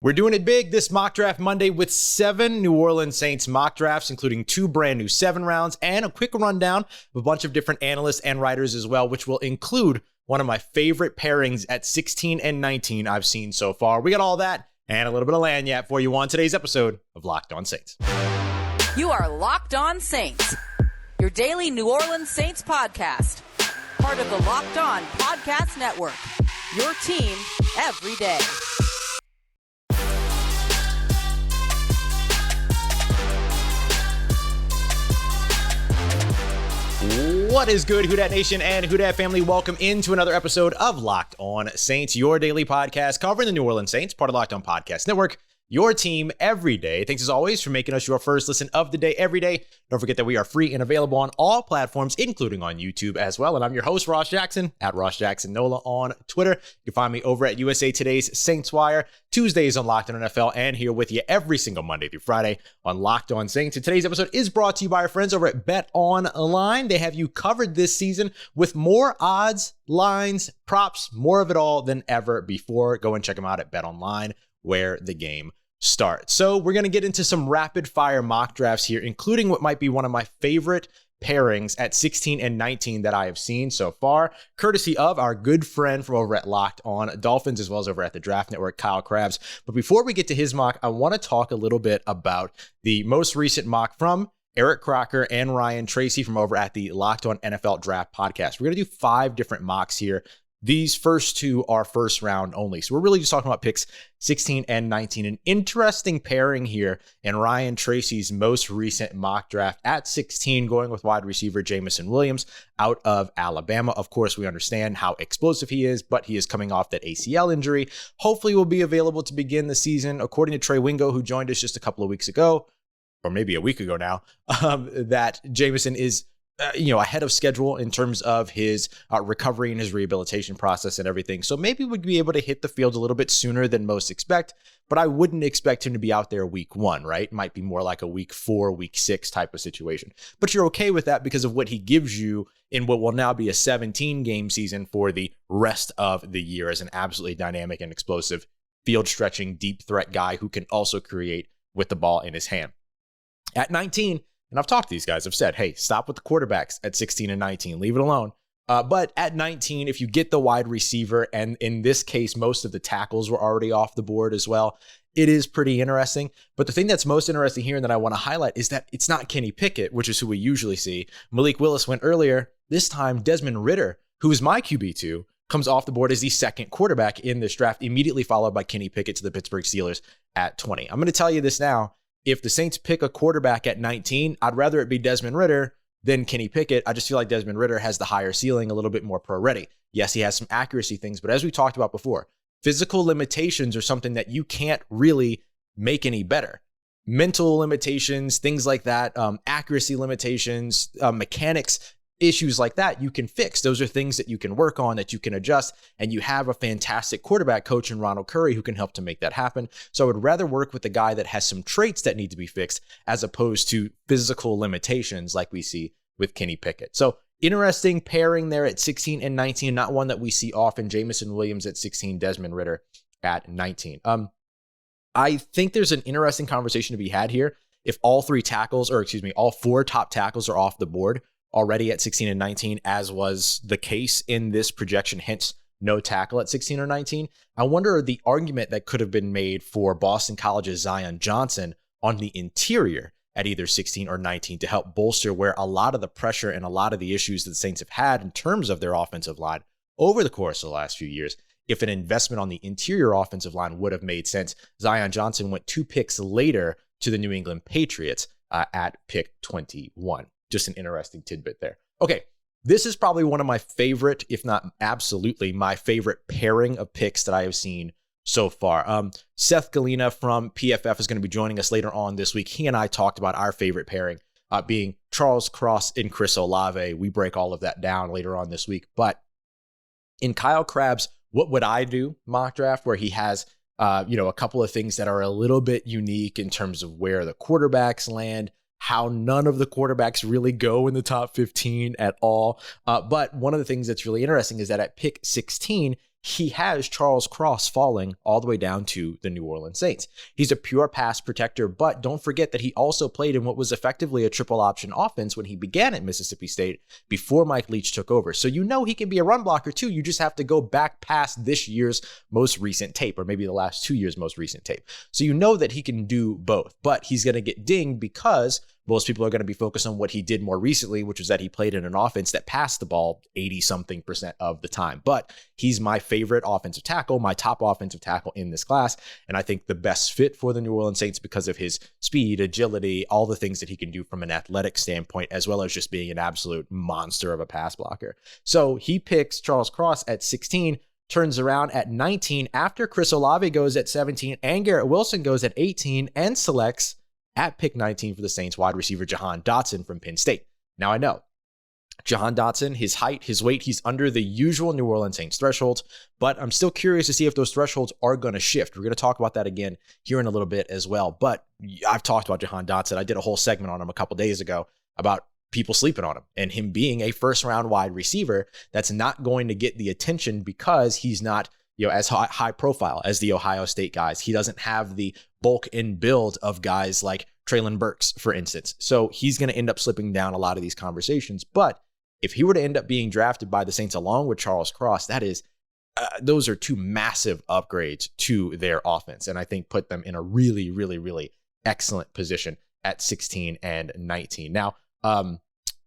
We're doing it big this Mock Draft Monday with 7 New Orleans Saints mock drafts, including 2 brand new 7 rounds and a quick rundown of a bunch of different analysts and writers as well, which will include one of my favorite pairings at 16 and 19 I've seen so far. We got all that and a little bit of lagniappe for you on today's episode of Locked On Saints. You are Locked On Saints, your daily New Orleans Saints podcast, part of the Locked On Podcast Network, your team every day. What is good, Who Dat Nation and Who Dat family? Welcome into another episode of Locked On Saints, your daily podcast covering the New Orleans Saints, part of Locked On Podcast Network, your team every day. Thanks as always for making us your first listen of the day every day. Don't forget that we are free and available on all platforms, including on YouTube as well. And I'm your host, Ross Jackson, at Ross Jackson Nola on Twitter. You can find me over at USA Today's Saints Wire, Tuesdays on Locked On NFL, and here with you every single Monday through Friday on Locked On Saints. And today's episode is brought to you by our friends over at Bet Online. They have you covered this season with more odds, lines, props, more of it all than ever before. Go and check them out at Bet Online, where the game starts. So we're going to get into some rapid fire mock drafts here, including what might be one of my favorite pairings at 16 and 19 that I have seen so far, courtesy of our good friend from over at Locked On Dolphins, as well as over at the Draft Network, Kyle Krabs. But before we get to his mock, I want to talk a little bit about the most recent mock from Eric Crocker and Ryan Tracy from over at the Locked On NFL Draft podcast. We're going to do 5 different mocks here. These first 2 are first round only. So we're really just talking about picks 16 and 19. An interesting pairing here in Ryan Tracy's most recent mock draft at 16, going with wide receiver Jameson Williams out of Alabama. Of course, we understand how explosive he is, but he is coming off that ACL injury. Hopefully will be available to begin the season. According to Trey Wingo, who joined us just a couple of weeks ago, or maybe a week ago now, that Jameson is ahead of schedule in terms of his recovery and his rehabilitation process and everything. So maybe we'd be able to hit the field a little bit sooner than most expect, but I wouldn't expect him to be out there week 1, right? Might be more like a week 4, week 6 type of situation. But you're okay with that because of what he gives you in what will now be a 17-game season for the rest of the year as an absolutely dynamic and explosive field-stretching, deep threat guy who can also create with the ball in his hand. At 19, and I've talked to these guys, I've said, hey, stop with the quarterbacks at 16 and 19, leave it alone. But at 19, if you get the wide receiver, and in this case, most of the tackles were already off the board as well, it is pretty interesting. But the thing that's most interesting here and that I want to highlight is that it's not Kenny Pickett, which is who we usually see. Malik Willis went earlier. This time, Desmond Ridder, who is my QB2, comes off the board as the second quarterback in this draft, immediately followed by Kenny Pickett to the Pittsburgh Steelers at 20. I'm going to tell you this now. If the Saints pick a quarterback at 19, I'd rather it be Desmond Ridder than Kenny Pickett. I just feel like Desmond Ridder has the higher ceiling, a little bit more pro-ready. Yes, he has some accuracy things, but as we talked about before, physical limitations are something that you can't really make any better. Mental limitations, things like that, accuracy limitations, mechanics, issues like that you can fix. Those are things that you can work on, that you can adjust, and you have a fantastic quarterback coach in Ronald Curry who can help to make that happen. So I would rather work with a guy that has some traits that need to be fixed as opposed to physical limitations like we see with Kenny Pickett. So interesting pairing there at 16 and 19, not one that we see often. Jameson Williams at 16, Desmond Ridder at 19. I think there's an interesting conversation to be had here. If all 4 top tackles are off the board already at 16 and 19, as was the case in this projection, hence no tackle at 16 or 19. I wonder the argument that could have been made for Boston College's Jahan Dotson on the interior at either 16 or 19 to help bolster where a lot of the pressure and a lot of the issues that the Saints have had in terms of their offensive line over the course of the last few years. If an investment on the interior offensive line would have made sense, Jahan Dotson went 2 picks later to the New England Patriots at pick 21. Just an interesting tidbit there. Okay, this is probably one of my favorite, if not absolutely my favorite pairing of picks that I have seen so far. Seth Galina from PFF is going to be joining us later on this week. He and I talked about our favorite pairing being Charles Cross and Chris Olave. We break all of that down later on this week. But in Kyle Krabs' What Would I Do mock draft, where he has a couple of things that are a little bit unique in terms of where the quarterbacks land, how none of the quarterbacks really go in the top 15 at all. But one of the things that's really interesting is that at pick 16, he has Charles Cross falling all the way down to the New Orleans Saints. He's a pure pass protector, but don't forget that he also played in what was effectively a triple option offense when he began at Mississippi State before Mike Leach took over. So you know he can be a run blocker too. You just have to go back past this year's most recent tape, or maybe the last 2 years' most recent tape. So you know that he can do both, but he's going to get dinged because most people are going to be focused on what he did more recently, which was that he played in an offense that passed the ball 80-something% of the time. But he's my favorite offensive tackle, my top offensive tackle in this class. And I think the best fit for the New Orleans Saints because of his speed, agility, all the things that he can do from an athletic standpoint, as well as just being an absolute monster of a pass blocker. So he picks Charles Cross at 16, turns around at 19 after Chris Olave goes at 17 and Garrett Wilson goes at 18 and selects at pick 19 for the Saints wide receiver Jahan Dotson from Penn State. Now I know Jahan Dotson, his height, his weight, he's under the usual New Orleans Saints thresholds, but I'm still curious to see if those thresholds are going to shift. We're going to talk about that again here in a little bit as well. But I've talked about Jahan Dotson. I did a whole segment on him a couple days ago about people sleeping on him and him being a first-round wide receiver that's not going to get the attention because he's not, as high profile as the Ohio State guys. He doesn't have the bulk and build of guys like Treylon Burks, for instance. So he's going to end up slipping down a lot of these conversations. But if he were to end up being drafted by the Saints along with Charles Cross, that is, those are two massive upgrades to their offense. And I think put them in a really, really, really excellent position at 16 and 19. Now,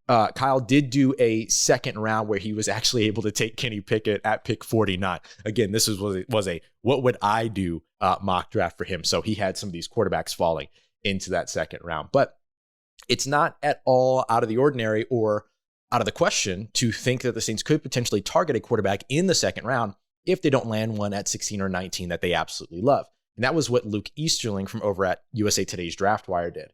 Kyle did do a second round where he was actually able to take Kenny Pickett at pick 49. Again, this was a what would I do mock draft for him. So he had some of these quarterbacks falling into that second round. But it's not at all out of the ordinary or out of the question to think that the Saints could potentially target a quarterback in the second round if they don't land one at 16 or 19 that they absolutely love. And that was what Luke Easterling from over at USA Today's Draft Wire did.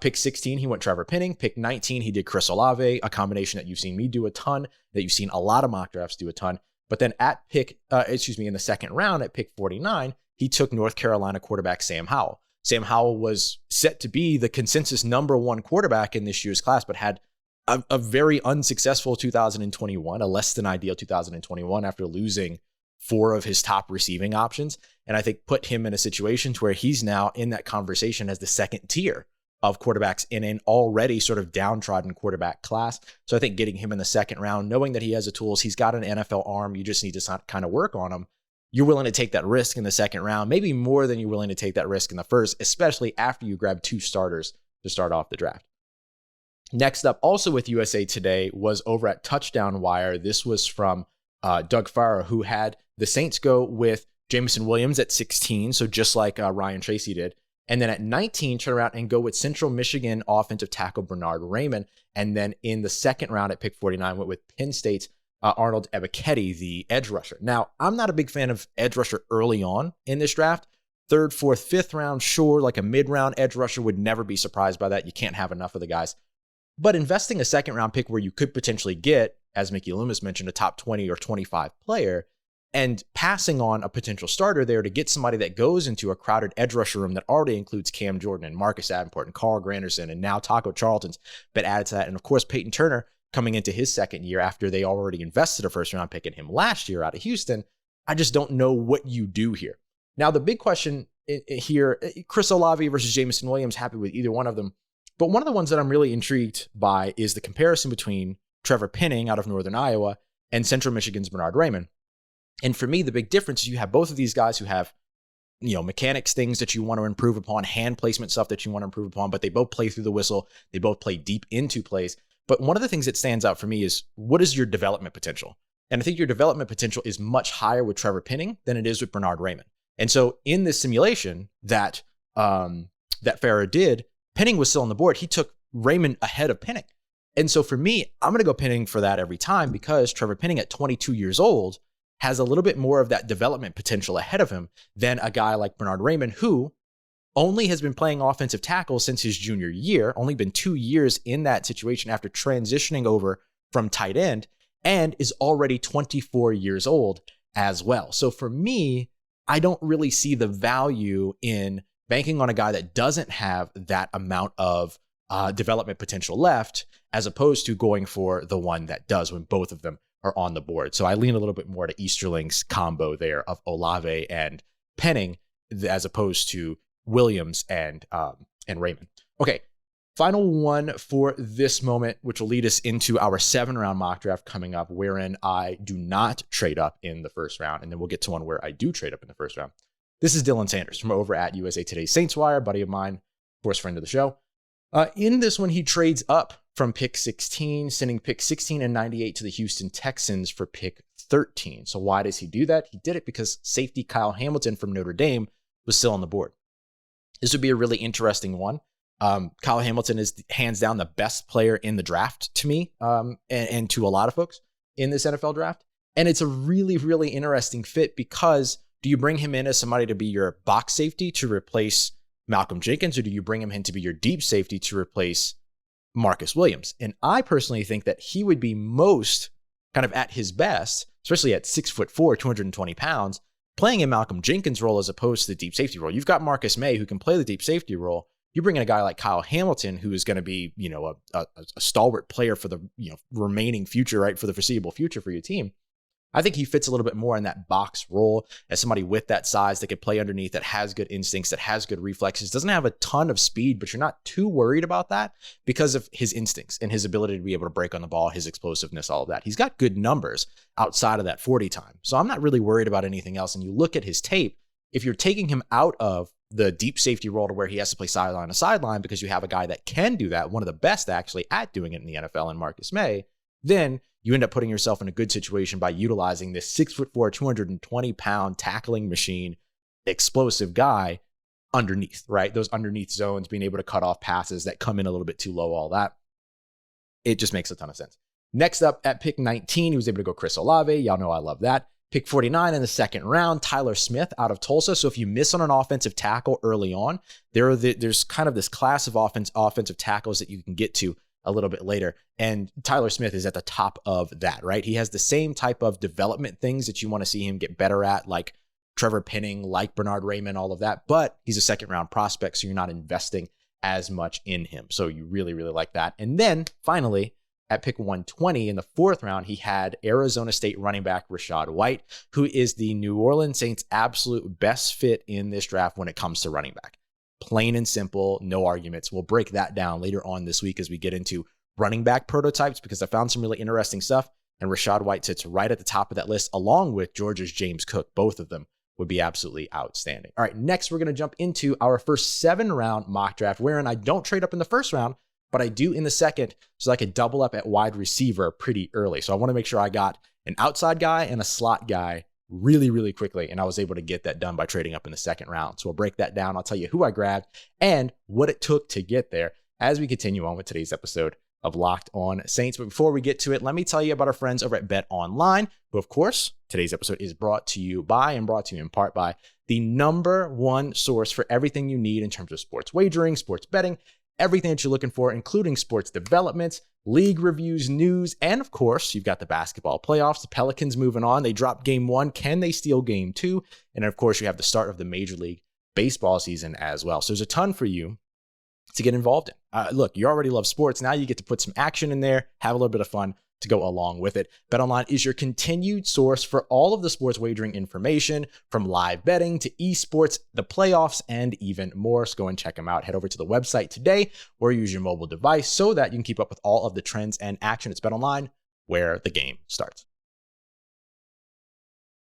Pick 16, he went Trevor Penning. Pick 19, he did Chris Olave, a combination that you've seen me do a ton, that you've seen a lot of mock drafts do a ton. But then at in the second round at pick 49, he took North Carolina quarterback Sam Howell. Sam Howell was set to be the consensus number one quarterback in this year's class, but had a very unsuccessful 2021, a less than ideal 2021 after losing 4 of his top receiving options. And I think put him in a situation to where he's now in that conversation as the second tier of quarterbacks in an already sort of downtrodden quarterback class. So I think getting him in the second round, knowing that he has the tools, he's got an NFL arm, you just need to kind of work on him. You're willing to take that risk in the second round, maybe more than you're willing to take that risk in the first, especially after you grab 2 starters to start off the draft. Next up, also with USA Today, was over at Touchdown Wire. This was from Doug Farrar, who had the Saints go with Jameson Williams at 16, so just like Ryan Tracy did. And then at 19, turn around and go with Central Michigan offensive tackle Bernhard Raimann. And then in the second round at pick 49, went with Penn State's Arnold Ebiketie, the edge rusher. Now, I'm not a big fan of edge rusher early on in this draft. 3rd, 4th, 5th round, sure, like a mid-round edge rusher, would never be surprised by that. You can't have enough of the guys. But investing a second-round pick where you could potentially get, as Mickey Loomis mentioned, a top 20 or 25 player, and passing on a potential starter there to get somebody that goes into a crowded edge rusher room that already includes Cam Jordan and Marcus Davenport and Carl Granderson and now Taco Charlton's been added to that. And of course, Peyton Turner coming into his second year after they already invested a first-round pick in him last year out of Houston. I just don't know what you do here. Now, the big question here, Chris Olave versus Jameson Williams, happy with either one of them. But one of the ones that I'm really intrigued by is the comparison between Trevor Penning out of Northern Iowa and Central Michigan's Bernhard Raimann. And for me, the big difference is you have both of these guys who have, mechanics, things that you want to improve upon, hand placement stuff that you want to improve upon, but they both play through the whistle. They both play deep into plays. But one of the things that stands out for me is, what is your development potential? And I think your development potential is much higher with Trevor Penning than it is with Bernhard Raimann. And so in this simulation that Farrar did, Penning was still on the board. He took Raimann ahead of Penning. And so for me, I'm going to go Penning for that every time because Trevor Penning at 22 years old has a little bit more of that development potential ahead of him than a guy like Bernhard Raimann, who only has been playing offensive tackle since his junior year, only been 2 years in that situation after transitioning over from tight end, and is already 24 years old as well. So for me, I don't really see the value in banking on a guy that doesn't have that amount of development potential left, as opposed to going for the one that does when both of them are on the board. So I lean a little bit more to Easterling's combo there of Olave and Penning as opposed to Williams and Raimann. Okay, final one for this moment, which will lead us into our 7-round mock draft coming up, wherein I do not trade up in the first round, and then we'll get to one where I do trade up in the first round. This is Dylan Sanders from over at USA Today's Saints Wire, buddy of mine, of course, friend of the show. In this one, he trades up from pick 16, sending pick 16 and 98 to the Houston Texans for pick 13. So why does he do that? He did it because safety Kyle Hamilton from Notre Dame was still on the board. This would be a really interesting one. Kyle Hamilton is hands down the best player in the draft to me, and to a lot of folks in this NFL draft. And it's a really, really interesting fit because do you bring him in as somebody to be your box safety to replace Malcolm Jenkins, or do you bring him in to be your deep safety to replace Marcus Williams? And I personally think that he would be most kind of at his best, especially at 6'4", 220 pounds, playing in Malcolm Jenkins' role as opposed to the deep safety role. You've got Marcus May who can play the deep safety role. You bring in a guy like Kyle Hamilton, who is going to be, a stalwart player for the, remaining future, right? For the foreseeable future for your team. I think he fits a little bit more in that box role as somebody with that size that could play underneath, that has good instincts, that has good reflexes, doesn't have a ton of speed, but you're not too worried about that because of his instincts and his ability to be able to break on the ball, his explosiveness, all of that. He's got good numbers outside of that 40 time. So I'm not really worried about anything else. And you look at his tape, if you're taking him out of the deep safety role to where he has to play sideline to sideline because you have a guy that can do that, one of the best actually at doing it in the NFL in Marcus May, then you end up putting yourself in a good situation by utilizing this 6'4", 220 pound tackling machine, explosive guy underneath, right? Those underneath zones, being able to cut off passes that come in a little bit too low, all that. It just makes a ton of sense. Next up at pick 19, he was able to go Chris Olave. Y'all know I love that. Pick 49 in the second round, Tyler Smith out of Tulsa. So if you miss on an offensive tackle early on, there's kind of this class of offensive tackles that you can get to a little bit later. And Tyler Smith is at the top of that, right? He has the same type of development things that you want to see him get better at, like Trevor Penning, like Bernhard Raimann, all of that. But he's a second round prospect, so you're not investing as much in him. So you really, really like that. And then finally, at pick 120 in the fourth round, he had Arizona State running back Rachaad White, who is the New Orleans Saints' absolute best fit in this draft when it comes to running back. Plain and simple, no arguments. We'll break that down later on this week as we get into running back prototypes because I found some really interesting stuff. And Rachaad White sits right at the top of that list, along with Georgia's James Cook. Both of them would be absolutely outstanding. All right, next we're going to jump into our first 7-round mock draft, wherein I don't trade up in the first round, but I do in the second, so I could double up at wide receiver pretty early. So I want to make sure I got an outside guy and a slot guy really, really quickly. And I was able to get that done by trading up in the second round. So we'll break that down. I'll tell you who I grabbed and what it took to get there as we continue on with today's episode of Locked On Saints. But before we get to it, let me tell you about our friends over at Bet Online, who, of course, today's episode is brought to you by and brought to you in part by the #1 source for everything you need in terms of sports wagering, sports betting, everything that you're looking for, including sports developments, league reviews, news, and of course, you've got the basketball playoffs. The Pelicans moving on. They dropped game 1. Can they steal game 2? And of course, you have the start of the Major League Baseball season as well. So there's a ton for you to get involved in. Look, you already love sports. Now you get to put some action in there, have a little bit of fun to go along with it. BetOnline is your continued source for all of the sports wagering information, from live betting to esports, the playoffs, and even more. So go and check them out. Head over to the website today or use your mobile device so that you can keep up with all of the trends and action. It's BetOnline, where the game starts.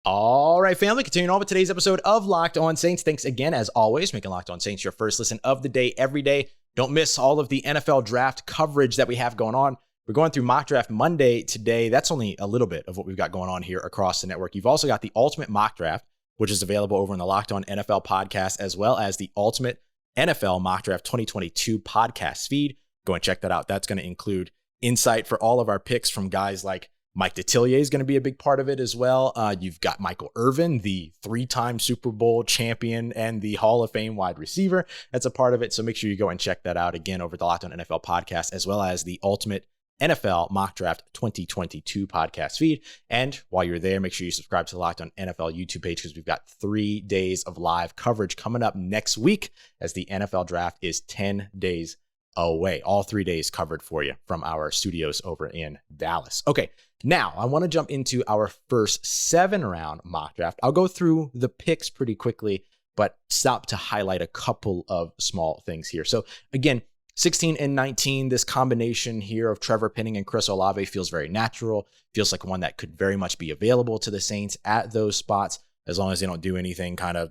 All right, family, continuing on with today's episode of Locked On Saints. Thanks again, as always, making Locked On Saints your first listen of the day every day. Don't miss all of the NFL draft coverage that we have going on. We're going through Mock Draft Monday today. That's only a little bit of what we've got going on here across the network. You've also got the Ultimate Mock Draft, which is available over in the Locked On NFL podcast, as well as the Ultimate NFL Mock Draft 2022 podcast feed. Go and check that out. That's going to include insight for all of our picks from guys like Mike Detillier is going to be a big part of it as well. You've got Michael Irvin, the 3-time Super Bowl champion and the Hall of Fame wide receiver. That's a part of it. So make sure you go and check that out again over the Locked On NFL podcast, as well as the Ultimate NFL Mock Draft 2022 podcast feed. And while you're there, make sure you subscribe to the Locked On NFL YouTube page because we've got 3 days of live coverage coming up next week as the NFL draft is 10 days away. All 3 days covered for you from our studios over in Dallas. Okay, now I want to jump into our first 7-round mock draft. I'll go through the picks pretty quickly, but stop to highlight a couple of small things here. So again, 16 and 19, this combination here of Trevor Penning and Chris Olave feels very natural, feels like one that could very much be available to the Saints at those spots, as long as they don't do anything kind of,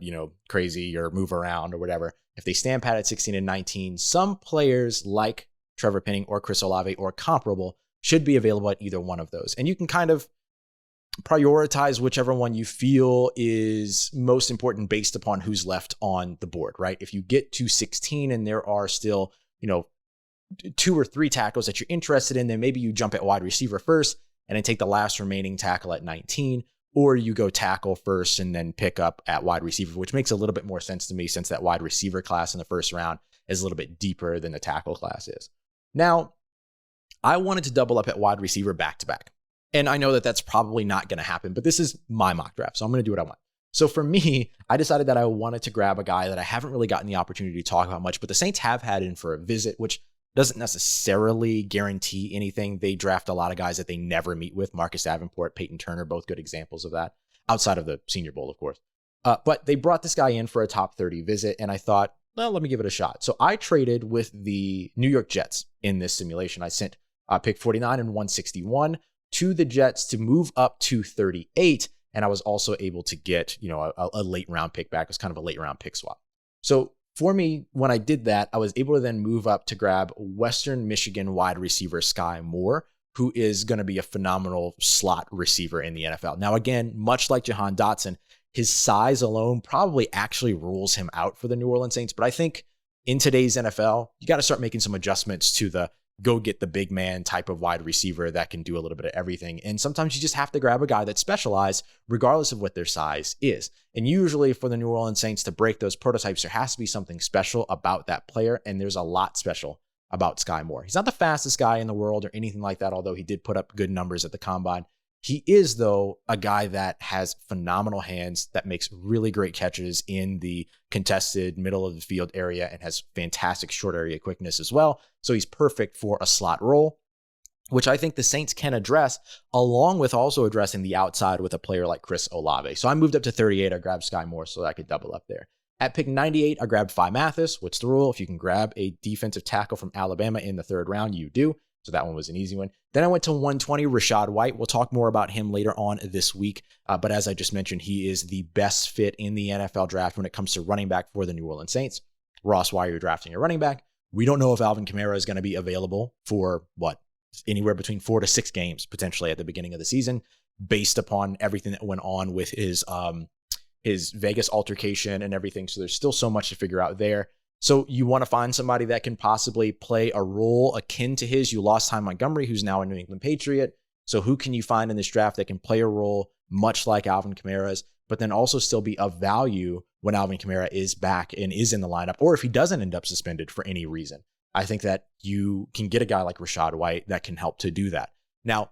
crazy or move around or whatever. If they stand pat at 16 and 19, some players like Trevor Penning or Chris Olave or comparable should be available at either one of those. And you can kind of prioritize whichever one you feel is most important based upon who's left on the board, right? If you get to 16 and there are still, 2 or 3 tackles that you're interested in, then maybe you jump at wide receiver first and then take the last remaining tackle at 19, or you go tackle first and then pick up at wide receiver, which makes a little bit more sense to me since that wide receiver class in the first round is a little bit deeper than the tackle class is. Now, I wanted to double up at wide receiver back-to-back. And I know that that's probably not going to happen, but this is my mock draft, so I'm going to do what I want. So for me, I decided that I wanted to grab a guy that I haven't really gotten the opportunity to talk about much, but the Saints have had in for a visit, which doesn't necessarily guarantee anything. They draft a lot of guys that they never meet with. Marcus Davenport, Peyton Turner, both good examples of that, outside of the Senior Bowl, of course. But they brought this guy in for a top 30 visit, and I thought, well, let me give it a shot. So I traded with the New York Jets in this simulation. I sent pick 49 and 161 to the Jets to move up to 38. And I was also able to get, a late round pick back. It was kind of a late round pick swap. So for me, when I did that, I was able to then move up to grab Western Michigan wide receiver Sky Moore, who is going to be a phenomenal slot receiver in the NFL. Now, again, much like Jahan Dotson, his size alone probably actually rules him out for the New Orleans Saints. But I think in today's NFL, you got to start making some adjustments to the go get the big man type of wide receiver that can do a little bit of everything. And sometimes you just have to grab a guy that's specialized regardless of what their size is. And usually for the New Orleans Saints to break those prototypes, there has to be something special about that player. And there's a lot special about Sky Moore. He's not the fastest guy in the world or anything like that, although he did put up good numbers at the combine. He is, though, a guy that has phenomenal hands, that makes really great catches in the contested middle of the field area and has fantastic short area quickness as well. So he's perfect for a slot role, which I think the Saints can address, along with also addressing the outside with a player like Chris Olave. So I moved up to 38. I grabbed Sky Moore so that I could double up there. At pick 98, I grabbed Phi Mathis. What's the rule? If you can grab a defensive tackle from Alabama in the 3rd round, you do. So that one was an easy one. Then I went to 120, Rachaad White. We'll talk more about him later on this week. But as I just mentioned, he is the best fit in the NFL draft when it comes to running back for the New Orleans Saints. Ross, why are you drafting a running back? We don't know if Alvin Kamara is going to be available for anywhere between 4 to 6 games potentially at the beginning of the season, based upon everything that went on with his Vegas altercation and everything. So there's still so much to figure out there. So you want to find somebody that can possibly play a role akin to his. You lost Ty Montgomery, who's now a New England Patriot. So who can you find in this draft that can play a role much like Alvin Kamara's, but then also still be of value when Alvin Kamara is back and is in the lineup, or if he doesn't end up suspended for any reason? I think that you can get a guy like Rachaad White that can help to do that. Now,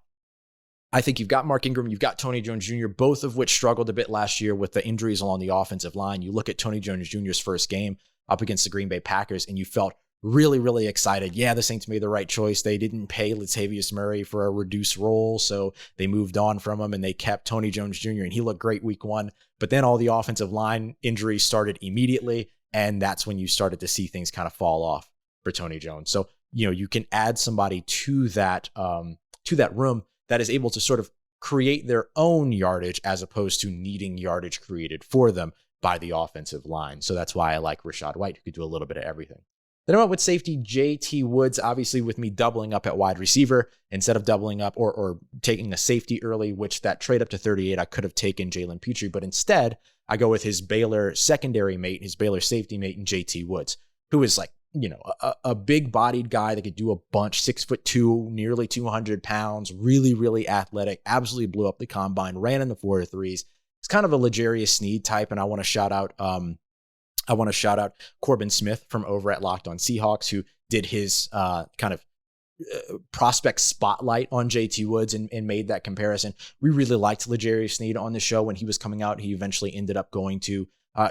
I think you've got Mark Ingram, you've got Tony Jones Jr., both of which struggled a bit last year with the injuries along the offensive line. You look at Tony Jones Jr.'s first game up against the Green Bay Packers, and you felt really, really excited. Yeah, the Saints made the right choice. They didn't pay Latavius Murray for a reduced role, so they moved on from him, and they kept Tony Jones Jr., and he looked great week 1. But then all the offensive line injuries started immediately, and that's when you started to see things kind of fall off for Tony Jones. So, you can add somebody to that room that is able to sort of create their own yardage as opposed to needing yardage created for them by the offensive line. So that's why I like Rachaad White, who could do a little bit of everything. Then I went with safety J.T. Woods, obviously with me doubling up at wide receiver instead of doubling up or taking a safety early, which that trade up to 38, I could have taken Jalen Petrie, but instead I go with his Baylor secondary mate, his Baylor safety mate in J.T. Woods, who is like, a big bodied guy that could do a bunch, 6'2", nearly 200 pounds, really, really athletic, absolutely blew up the combine, ran in the 4.3s. It's kind of a L'Jarius Sneed type, and I want to shout out Corbin Smith from over at Locked On Seahawks, who did his kind of prospect spotlight on JT Woods and made that comparison. We really liked L'Jarius Sneed on the show when he was coming out. He eventually ended up going to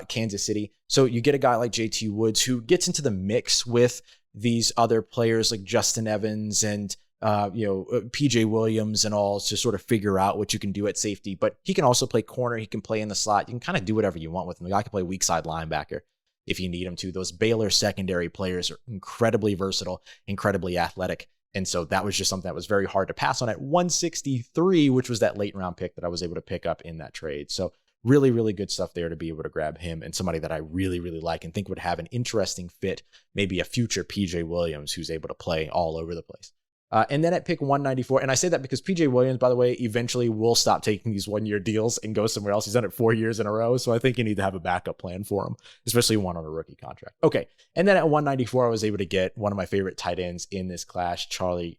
Kansas City. So you get a guy like JT Woods who gets into the mix with these other players like Justin Evans and PJ Williams and all to sort of figure out what you can do at safety. But he can also play corner. He can play in the slot. You can kind of do whatever you want with him. The guy can play weak side linebacker if you need him to. Those Baylor secondary players are incredibly versatile, incredibly athletic. And so that was just something that was very hard to pass on at 163, which was that late round pick that I was able to pick up in that trade. So really, really good stuff there to be able to grab him and somebody that I really, really like and think would have an interesting fit, maybe a future PJ Williams who's able to play all over the place. And then at pick 194, and I say that because PJ Williams, by the way, eventually will stop taking these 1-year deals and go somewhere else. He's done it 4 years in a row, so I think you need to have a backup plan for him, especially one on a rookie contract. Okay, and then at 194, I was able to get one of my favorite tight ends in this class, Charlie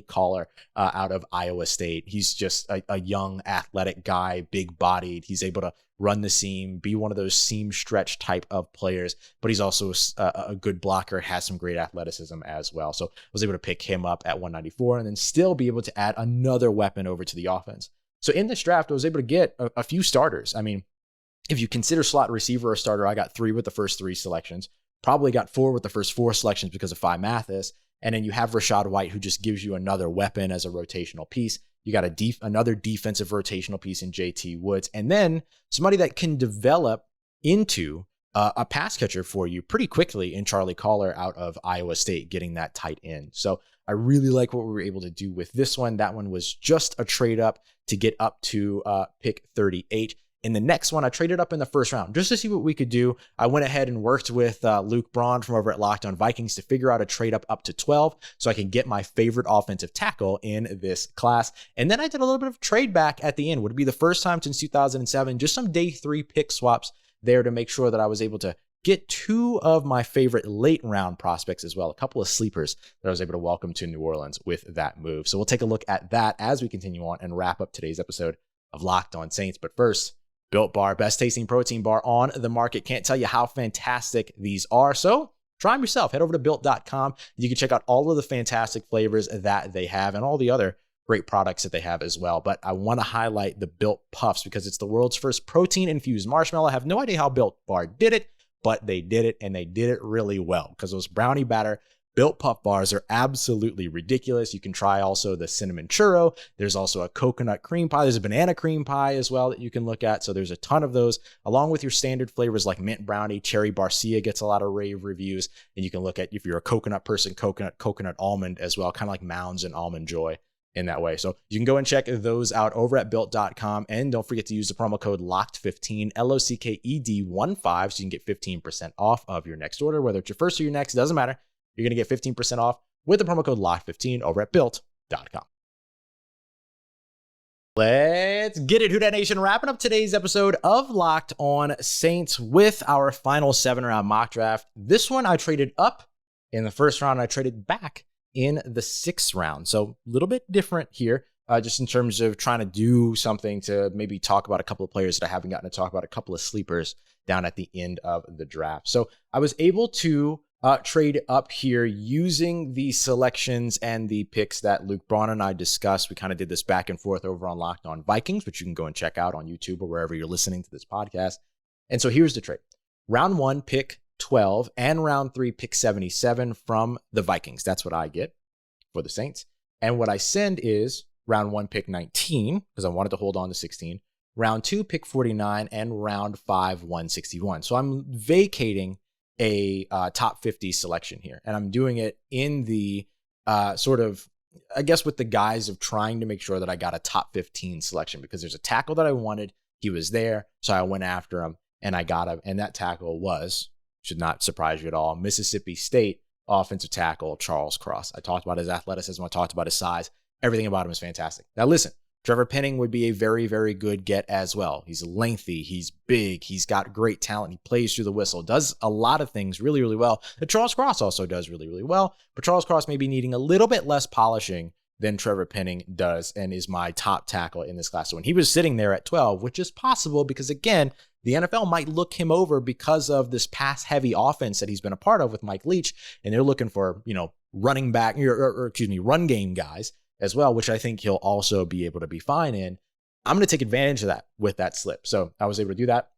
Collar out of Iowa State. He's just a young, athletic guy, big-bodied. He's able to run the seam, be one of those seam stretch type of players, but he's also a good blocker, has some great athleticism as well. So I was able to pick him up at 194 and then still be able to add another weapon over to the offense. So in this draft, I was able to get a few starters. I mean, if you consider slot receiver a starter, I got 3 with the first 3 selections, probably got 4 with the first 4 selections because of Phi Mathis. And then you have Rachaad White, who just gives you another weapon as a rotational piece. You got another defensive rotational piece in JT Woods, and then somebody that can develop into a pass catcher for you pretty quickly in Charlie Collar out of Iowa State, getting that tight end. So I really like what we were able to do with this one. That one was just a trade up to get up to pick 38. In the next one, I traded up in the first round just to see what we could do. I went ahead and worked with Luke Braun from over at Locked On Vikings to figure out a trade up to 12 so I can get my favorite offensive tackle in this class. And then I did a little bit of trade back at the end. Would be the first time since 2007, just some day 3 pick swaps there to make sure that I was able to get 2 of my favorite late round prospects as well, a couple of sleepers that I was able to welcome to New Orleans with that move. So we'll take a look at that as we continue on and wrap up today's episode of Locked On Saints. But first, Built Bar, best tasting protein bar on the market. Can't tell you how fantastic these are. So try them yourself. Head over to built.com. You can check out all of the fantastic flavors that they have and all the other great products that they have as well. But I want to highlight the Built Puffs because it's the world's first protein-infused marshmallow. I have no idea how Built Bar did it, but they did it, and they did it really well because those brownie batter Built Puff bars are absolutely ridiculous. You can try also the cinnamon churro. There's also a coconut cream pie. There's a banana cream pie as well that you can look at. So there's a ton of those, along with your standard flavors like mint brownie. Cherry Barcia gets a lot of rave reviews. And you can look at, if you're a coconut person, coconut almond as well, kind of like Mounds and Almond Joy in that way. So you can go and check those out over at built.com. And don't forget to use the promo code LOCKED15, LOCKED15, so you can get 15% off of your next order, whether it's your first or your next, it doesn't matter. You're going to get 15% off with the promo code LOCK15 over at built.com. Let's get it, Who Dat Nation. Wrapping up today's episode of Locked On Saints with our final 7-round mock draft. This one I traded up in the first round. I traded back in the 6th round. So a little bit different here, just in terms of trying to do something to maybe talk about a couple of players that I haven't gotten to talk about, a couple of sleepers down at the end of the draft. So I was able to trade up here using the selections and the picks that Luke Braun and I discussed. We kind of did this back and forth over on Locked On Vikings, which you can go and check out on YouTube or wherever you're listening to this podcast. And so here's the trade. Round 1, pick 12, and round 3, pick 77 from the Vikings. That's what I get for the Saints. And what I send is round 1, pick 19, because I wanted to hold on to 16, round 2, pick 49, and round 5, 161. So I'm vacating a top 50 selection here. And I'm doing it in the sort of, I guess, with the guise of trying to make sure that I got a top 15 selection because there's a tackle that I wanted. He was there. So I went after him and I got him. And that tackle was, should not surprise you at all, Mississippi State offensive tackle Charles Cross. I talked about his athleticism. I talked about his size. Everything about him is fantastic. Now listen, Trevor Penning would be a very, very good get as well. He's lengthy, he's big, he's got great talent, he plays through the whistle, does a lot of things really, really well. And Charles Cross also does really, really well, but Charles Cross may be needing a little bit less polishing than Trevor Penning does and is my top tackle in this class. So when he was sitting there at 12, which is possible because, again, the NFL might look him over because of this pass-heavy offense that he's been a part of with Mike Leach, and they're looking for, running back, run game guys as well, which I think he'll also be able to be fine in. I'm going to take advantage of that with that slip. So I was able to do that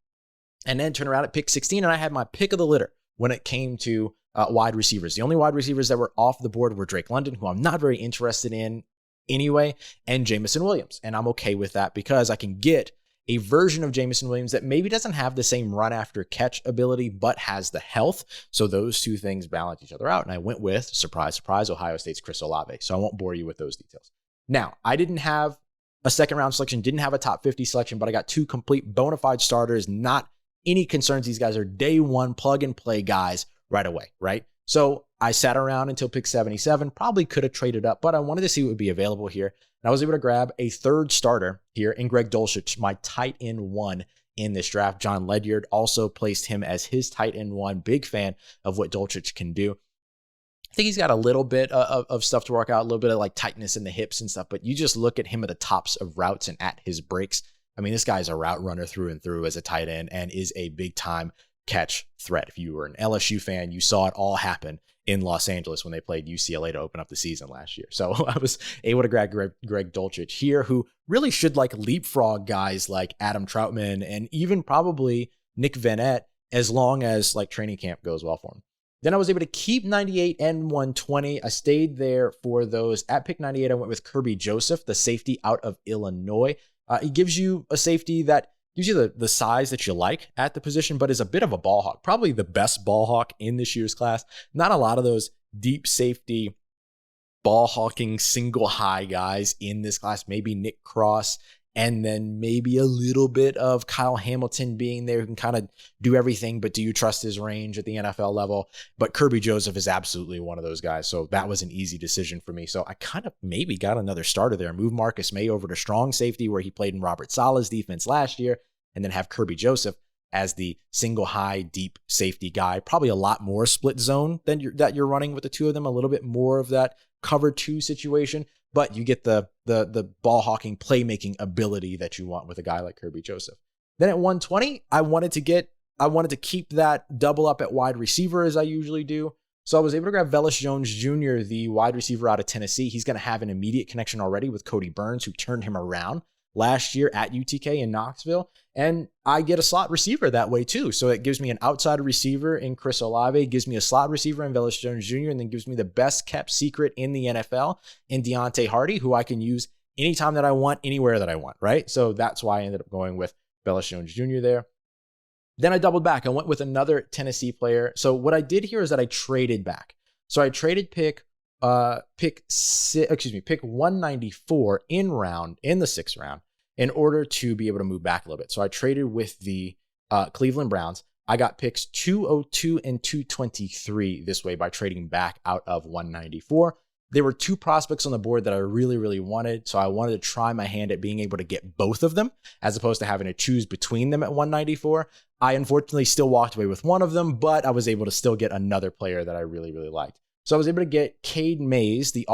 and then turn around at pick 16, and I had my pick of the litter when it came to wide receivers. The only wide receivers that were off the board were Drake London, who I'm not very interested in anyway, and Jameson Williams. And I'm okay with that because I can get a version of Jameson Williams that maybe doesn't have the same run after catch ability, but has the health. So those two things balance each other out. And I went with, surprise, surprise, Ohio State's Chris Olave. So I won't bore you with those details. Now, I didn't have a second round selection, didn't have a top 50 selection, but I got two complete bona fide starters. Not any concerns. These guys are day one plug and play guys right away, right? So I sat around until pick 77, probably could have traded up, but I wanted to see what would be available here. And I was able to grab a third starter here in Greg Dulcich, my tight end one in this draft. John Ledyard also placed him as his tight end one. Big fan of what Dulcich can do. I think he's got a little bit of stuff to work out, a little bit of like tightness in the hips and stuff, but you just look at him at the tops of routes and at his breaks. I mean, this guy's a route runner through and through as a tight end and is a big time catch threat. If you were an LSU fan, you saw it all happen in Los Angeles when they played UCLA to open up the season last year. So I was able to grab Greg Dulcich here, who really should like leapfrog guys like Adam Troutman and even probably Nick Vanette as long as like training camp goes well for him. Then I was able to keep 98 and 120. I stayed there for those. At pick 98, I went with Kirby Joseph, the safety out of Illinois. He gives you a safety that gives you the size that you like at the position, but is a bit of a ball hawk. Probably the best ball hawk in this year's class. Not a lot of those deep safety ball hawking single high guys in this class. Maybe Nick Cross, and then maybe a little bit of Kyle Hamilton being there who can kind of do everything, but do you trust his range at the NFL level? But Kirby Joseph is absolutely one of those guys. So that was an easy decision for me. So I kind of maybe got another starter there. Move Marcus May over to strong safety where he played in Robert Saleh's defense last year, and then have Kirby Joseph as the single high deep safety guy. Probably a lot more split zone than you're running with the two of them, a little bit more of that cover two situation, but you get the ball hawking playmaking ability that you want with a guy like Kirby Joseph. Then at 120, I wanted to keep that double up at wide receiver as I usually do. So I was able to grab Velus Jones Jr., the wide receiver out of Tennessee. He's going to have an immediate connection already with Cody Burns, who turned him around last year at UTK in Knoxville. And I get a slot receiver that way too. So it gives me an outside receiver in Chris Olave, gives me a slot receiver in Velus Jones Jr., and then gives me the best kept secret in the NFL in Deontay Hardy, who I can use anytime that I want, anywhere that I want, right? So that's why I ended up going with Velus Jones Jr. there. Then I doubled back. I went with another Tennessee player. So what I did here is that I traded back. So I traded pick 194 in the sixth round in order to be able to move back a little bit. So I traded with the Cleveland Browns. I got picks 202 and 223 this way by trading back out of 194. There were two prospects on the board that I really, really wanted. So I wanted to try my hand at being able to get both of them as opposed to having to choose between them at 194. I unfortunately still walked away with one of them, but I was able to still get another player that I really, really liked. So I was able to get Cade Mays, the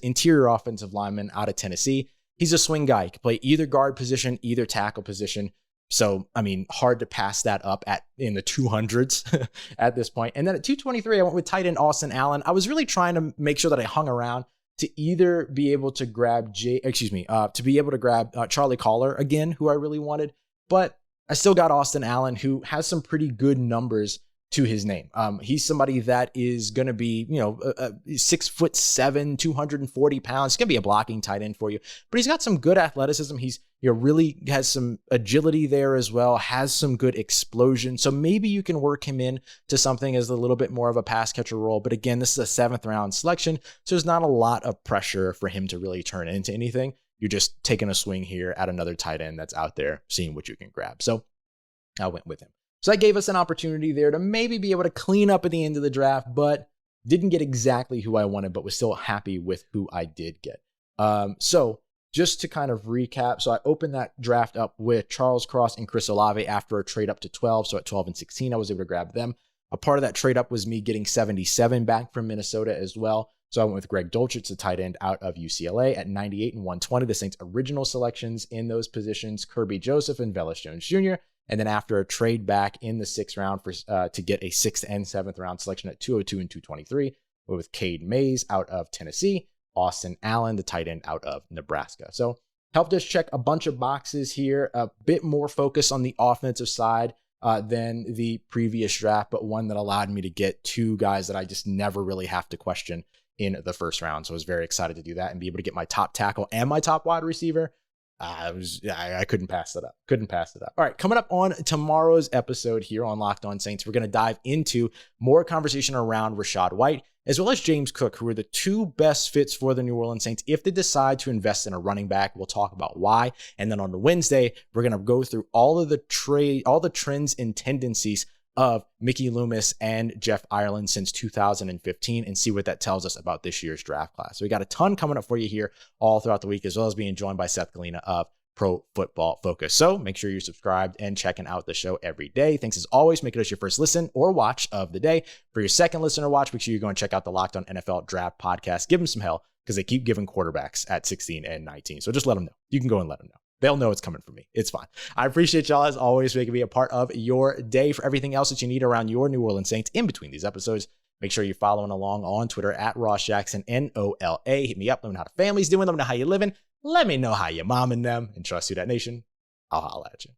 interior offensive lineman out of Tennessee. He's a swing guy. He can play either guard position, either tackle position. So, I mean, hard to pass that up in the 200s at this point. And then at 223, I went with tight end Austin Allen. I was really trying to make sure that I hung around to either be able to grab Charlie Collar again, who I really wanted. But I still got Austin Allen, who has some pretty good numbers to his name. He's somebody that is going to be, 6'7", 240 pounds. He's going to be a blocking tight end for you, but he's got some good athleticism. He's really has some agility there as well, has some good explosion. So maybe you can work him in to something as a little bit more of a pass catcher role. But again, this is a 7th round selection. So there's not a lot of pressure for him to really turn into anything. You're just taking a swing here at another tight end that's out there, seeing what you can grab. So I went with him. So that gave us an opportunity there to maybe be able to clean up at the end of the draft, but didn't get exactly who I wanted, but was still happy with who I did get. So just to kind of recap, so I opened that draft up with Charles Cross and Chris Olave after a trade up to 12. So at 12 and 16, I was able to grab them. A part of that trade up was me getting 77 back from Minnesota as well. So I went with Greg Dulcich, the tight end out of UCLA, at 98 and 120. The Saints' original selections in those positions, Kirby Joseph and Velus Jones Jr., and then after a trade back in the 6th round to get a 6th and 7th round selection at 202 and 223, with Cade Mays out of Tennessee, Austin Allen, the tight end out of Nebraska. So helped us check a bunch of boxes here, a bit more focus on the offensive side, than the previous draft, but one that allowed me to get two guys that I just never really have to question in the first round. So I was very excited to do that and be able to get my top tackle and my top wide receiver. I couldn't pass it up. All right, coming up on tomorrow's episode here on Locked On Saints, we're going to dive into more conversation around Rachaad White, as well as James Cook, who are the two best fits for the New Orleans Saints if they decide to invest in a running back. We'll talk about why. And then on the Wednesday, we're going to go through all the trends and tendencies of Mickey Loomis and Jeff Ireland since 2015 and see what that tells us about this year's draft class. So we got a ton coming up for you here all throughout the week, as well as being joined by Seth Galina of Pro Football Focus. So make sure you're subscribed and checking out the show every day. Thanks as always. Make it as your first listen or watch of the day. For your second listen or watch, make sure you go and check out the Locked On NFL Draft podcast. Give them some hell because they keep giving quarterbacks at 16 and 19. So just let them know. You can go and let them know. They'll know it's coming from me. It's fine. I appreciate y'all as always for making me a part of your day. For everything else that you need around your New Orleans Saints in between these episodes, make sure you're following along on Twitter at Ross Jackson, NOLA. Hit me up. Let me know how the family's doing. Let me know how you're living. Let me know how your mom and them. And trust Who Dat Nation. I'll holla at you.